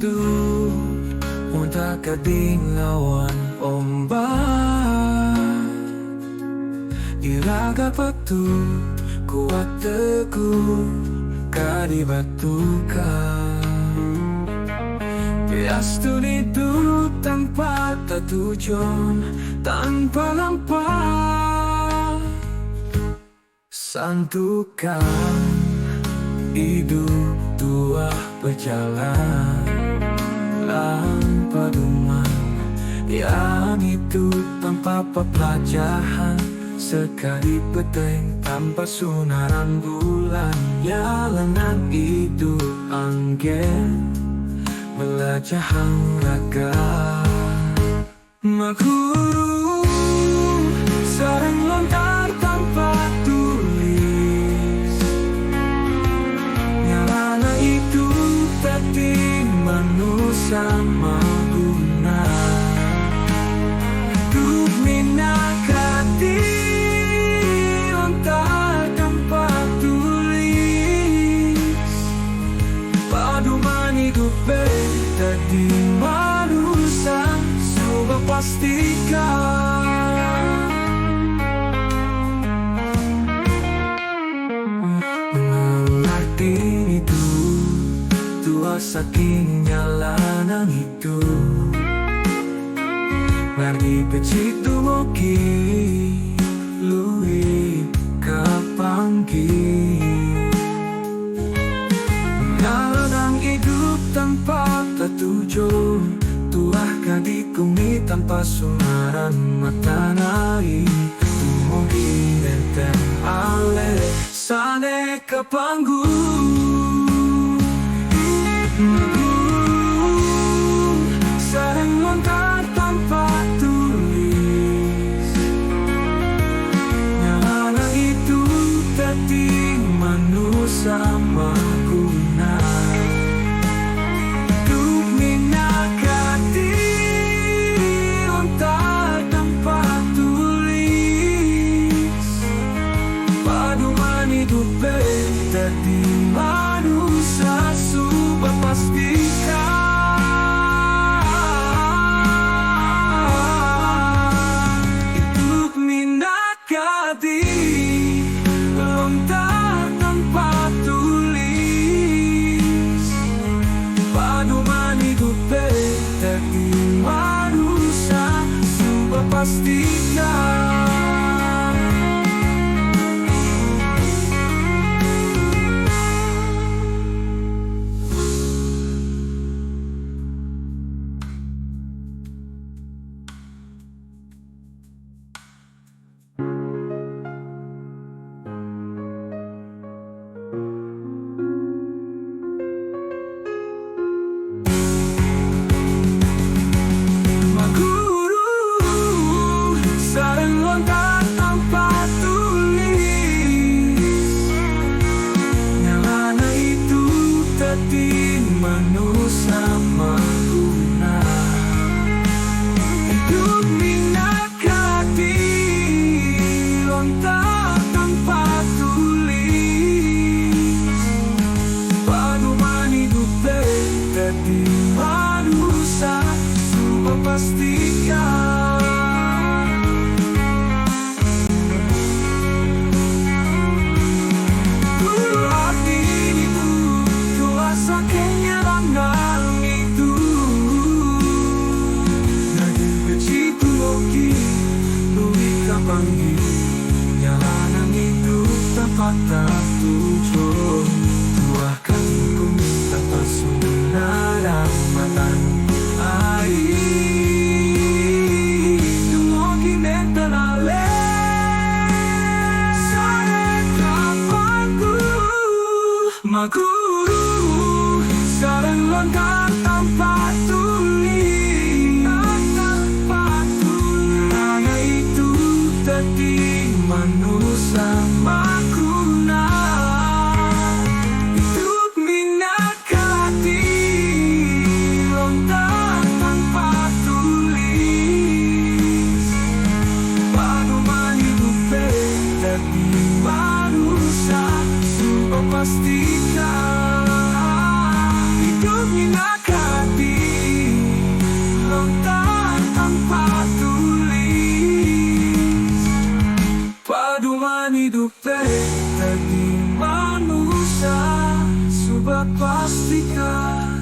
hidup untuk lawan ombak. Iraga petu kuat teguh kadibatukan. Biastu hidup tanpa tujuan, tanpa lampa. Santukan hidup tua berjalan tanpa duman, yang itu tanpa pelajaran. Sekali peteng tanpa sunaran bulan, jalanan hidup angin belajar raga. Makuru sarang lontar tanpa tulis, nyalana itu tadi manusia maguna. Duk minakati lontar tanpa tulis, paduman hidup tadi manusia coba pastikan. Mengerti itu tua saking nyalanan itu, ngerti pecitu moki lui kapangki. Nyalanan hidup tanpa tujuan, tuah kadikumi tanpa sunaran mata naik. Tumogi nenten ale sane kapanggung. Sarang lontar tanpa tulis, nyala itu tadi manusia maguna. Duk minakati lontar tanpa tulis, paduman hidup tadi manusia sudah pastikan. Lontar tanpa tulis, paduman hidup tadi manusia sudah pastikan. Manusia maguna, hidup minakati lontar tanpa tulis, paduman hidup tadi manusia sudah pastikan. Jalanan hidup tanpa tujuan, tuahkan bumi tanpa sunaran matan air. Tumogi nenten ale sane kapangku. Maguru sarang lontar tanpa tulis, hanya itu tadi manusia maguna. Hidup minakati lontar tanpa tulis, paduman hidup tadi manusia sudah pastikan. Hidup minakati pastikan